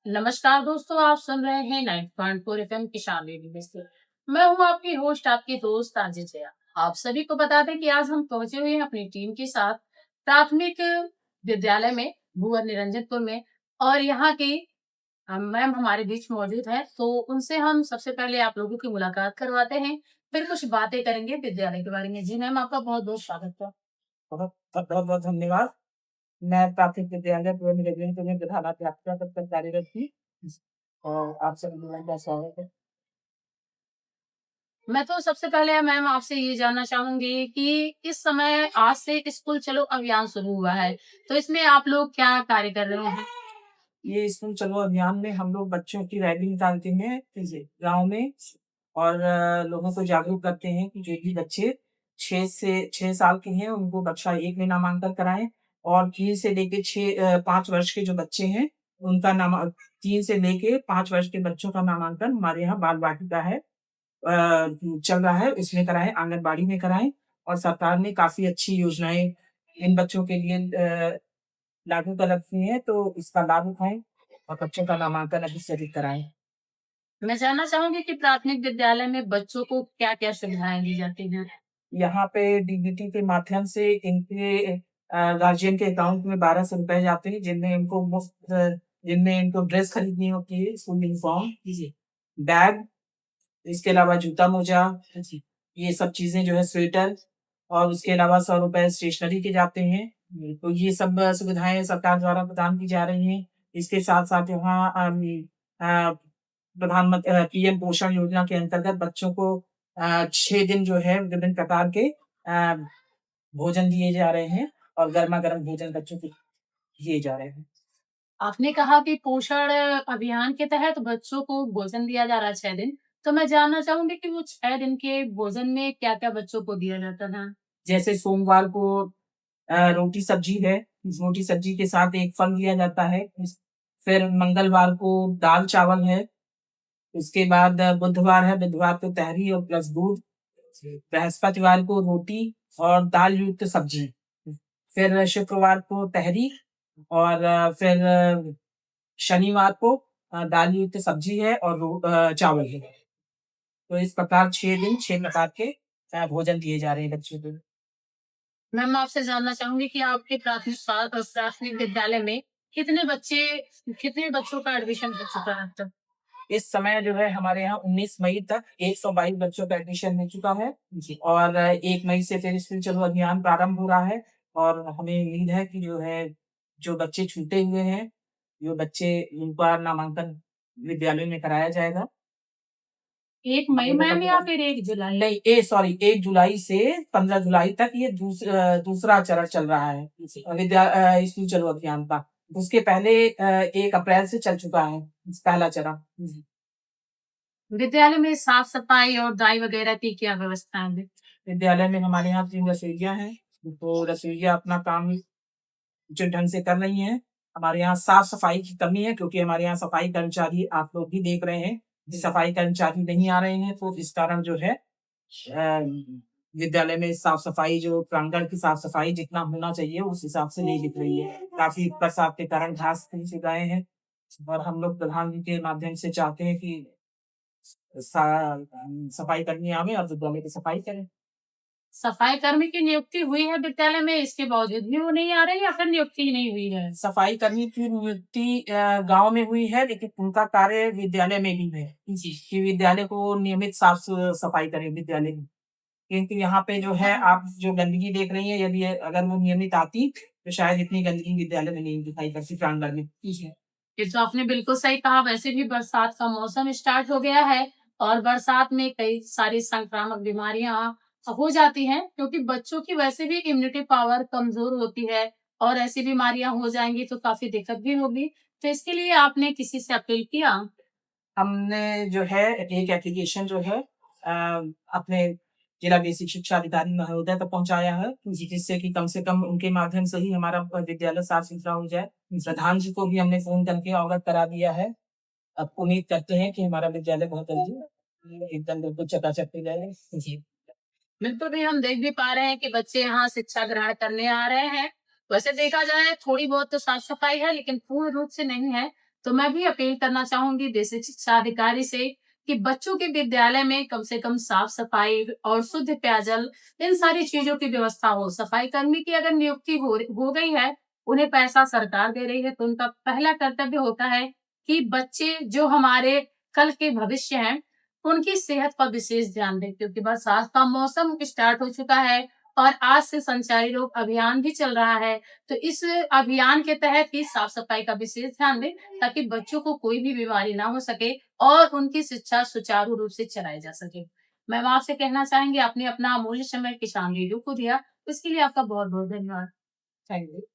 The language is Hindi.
नमस्कार दोस्तों, आप सुन रहे हैं 90.4 एफएम किसान रेडियो से। मैं हूं आपकी होस्ट, आपकी दोस्त ताजिद जया। आप सभी को बता दें कि आज हम पहुंचे हुए हैं अपनी टीम के साथ प्राथमिक विद्यालय में, भुवन निरंजनपुर में। और यहाँ की मैम हमारे बीच मौजूद है, तो उनसे हम सबसे पहले आप लोगों की मुलाकात करवाते हैं, फिर कुछ बातें करेंगे विद्यालय के बारे में। जी मैम, आपका बहुत बहुत स्वागत है। बहुत-बहुत धन्यवाद। मैं प्राथमिक विद्यालय पूर्व निवेदित में प्रधानाध्यापिका पद पर कार्यरत थी और आप सभी लोगों का स्वागत है। मैं तो सबसे पहले मैम आपसे ये जानना चाहूँगी कि इस समय आज से स्कूल चलो अभियान शुरू हुआ है, तो इसमें आप लोग क्या कार्य कर रहे हैं? ये स्कूल चलो अभियान में हम लोग बच्चों की रैली निकालते हैं जैसे गाँव में और लोगों को जागरूक करते हैं कि जो भी बच्चे 6 साल के हैं उनको कक्षा 1 में नामांकन कराएँ और 3 से लेके 5 वर्ष के जो बच्चे हैं उनका 3 से लेके 5 वर्ष के बच्चों का नामांकन हमारे यहाँ बाल वाटिका है चल रहा है, इसमें कराएँ, आंगनबाड़ी में कराएँ और सरकार ने काफ़ी अच्छी योजनाएँ इन बच्चों के लिए लागू कर रखी हैं, तो इसका लाभ उठाएँ और बच्चों का नामांकन अधिक से अधिक कराएँ। मैं जानना चाहूँगी कि प्राथमिक विद्यालय में बच्चों को क्या-क्या सुविधाएँ दी जाती हैं? यहाँ पे डीबीटी के माध्यम से इनके गार्जियन के अकाउंट में ₹1200 जाते हैं, जिनमें इनको ड्रेस खरीदनी होती है, स्कूल यूनिफ़ॉर्म, जी, बैग, इसके अलावा जूता-मोजा, जी, ये सब चीज़ें जो है स्वेटर और उसके अलावा ₹100 स्टेशनरी के जाते हैं। तो ये सब सुविधाएँ सरकार द्वारा प्रदान की जा रही हैं। इसके साथ-साथ यहाँ अ, पीएम पोषण योजना के अंतर्गत बच्चों को 6 दिन जो है विभिन्न प्रकार के भोजन दिए जा रहे हैं और गरमा-गरम भोजन बच्चों को दिए जा रहे हैं। आपने कहा कि पोषण अभियान के तहत बच्चों को भोजन दिया जा रहा है 6 दिन, तो मैं जानना चाहूँगी कि वो 6 दिन के भोजन में क्या-क्या बच्चों को दिया जाता था? जैसे सोमवार को रोटी-सब्जी है, रोटी-सब्जी के साथ एक फल दिया जाता है। फिर मंगलवार को दाल-चावल है, उसके बाद बुधवार है, बुधवार को तहरी और प्लस दूध। बृहस्पतिवार को रोटी और दाल युक्त सब्जी। फिर शुक्रवार को तहरी और फिर शनिवार को दाल युक्त सब्जी है और चावल है। तो इस प्रकार 6 दिन 6 प्रकार के भोजन दिए जा रहे हैं बच्चों को। मैम मैं आपसे जानना चाहूँगी कि आपके प्राथमिक विद्यालय में कितने बच्चे कितने बच्चों का एडमिशन हो चुका है अब तक? इस समय जो है हमारे यहाँ 19 मई तक 122 बच्चों का एडमिशन हो चुका है जी और 1 मई से फिर स्कूल चलो अभियान प्रारंभ हो रहा है और हमें उम्मीद है कि जो है, जो बच्चे छूटे हुए हैं, जो बच्चे उनका नामांकन विद्यालय में कराया जाएगा। 1 मई मैम या फिर 1 जुलाई? नहीं, 1 जुलाई से 15 जुलाई तक ये दूसरा चरण चल रहा है स्कूल चलो अभियान का। उसके पहले 1 अप्रैल से चल चुका है पहला चरण। जी। विद्यालय में साफ-सफाई और दाई वगैरह की क्या व्यवस्था है? विद्यालय में हमारे यहाँ 3 रसोइयाँ हैं, तो रसोइया अपना काम जो ढंग से कर रही हैं। हमारे यहाँ साफ-सफाई की कमी है क्योंकि हमारे यहाँ सफाई कर्मचारी आप लोग भी देख रहे हैं, सफाई कर्मचारी नहीं आ रहे हैं, तो इस कारण जो है विद्यालय में साफ-सफाई जो प्रांगण की साफ-सफाई जितना होना चाहिए उस हिसाब से नहीं दिख रही है। काफ़ी बरसात के कारण घास फूस गए हैं और हम लोग प्रधान जी के माध्यम से चाहते हैं कि सा सफाई कर्मी आवें और विद्यालय की सफाई करें। सफाई कर्मी की नियुक्ति हुई है विद्यालय में, इसके बावजूद भी वो नहीं आ रही या फिर नियुक्ति ही नहीं हुई है? सफाई कर्मी की नियुक्ति गाँव में हुई है, लेकिन उनका कार्य विद्यालय में भी है। जी। कि विद्यालय को नियमित साफ-सफाई करें विद्यालय की। क्योंकि यहाँ पे जो है आप जो गंदगी देख रही हैं, यदि अगर वो नियमित आती, तो शायद इतनी गंदगी विद्यालय में नहीं दिखाई पड़ती प्रांगण में। जी। ये तो आपने बिल्कुल सही कहा। वैसे भी बरसात का मौसम स्टार्ट हो गया है और बरसात में कई सारी संक्रामक बीमारियां हो जाती हैं, क्योंकि बच्चों की वैसे भी इम्यूनिटी पावर कमजोर होती है और ऐसी बीमारियां हो जाएंगी तो काफी दिक्कत भी होगी। तो इसके लिए आपने किसी से अपील किया? हमने जो है एक एप्लीकेशन जो है अपने जिला बेसिक शिक्षा अधिकारी महोदय तक पहुँचाया है, जिससे कि कम से कम उनके माध्यम से ही हमारा विद्यालय साफ-सुथरा हो जाए। प्रधान जी को भी हमने फ़ोन करके अवगत करा दिया है। अब उम्मीद करते हैं कि हमारा विद्यालय बहुत जल्दी एकदम बिल्कुल चकाचक हो जाएगा। जी। बिल्कुल भी हम देख भी पा रहे हैं कि बच्चे यहाँ शिक्षा ग्रहण करने आ रहे हैं। वैसे देखा जाए थोड़ी बहुत तो साफ सफाई है, लेकिन पूर्ण रूप से नहीं है। तो मैं भी अपील करना चाहूंगी बेसिक शिक्षा अधिकारी से कि बच्चों के विद्यालय में कम से कम साफ सफाई और शुद्ध पेयजल, इन सारी चीजों की व्यवस्था हो। सफाई कर्मी की अगर नियुक्ति हो गई है, उन्हें पैसा सरकार दे रही है, तो उनका पहला कर्तव्य होता है कि बच्चे जो हमारे कल के भविष्य हैं, उनकी सेहत पर विशेष ध्यान दें, क्योंकि बरसात का मौसम स्टार्ट हो चुका है और आज से संचारी रोग अभियान भी चल रहा है। तो इस अभियान के तहत ही साफ सफाई का विशेष ध्यान दें, ताकि बच्चों को कोई भी बीमारी ना हो सके और उनकी शिक्षा सुचारू रूप से चलाई जा सके। मैम, आपसे कहना चाहेंगे, आपने अपना अमूल्य समय किसान रेडियो को दिया, उसके लिए आपका बहुत बहुत धन्यवाद। Thank you.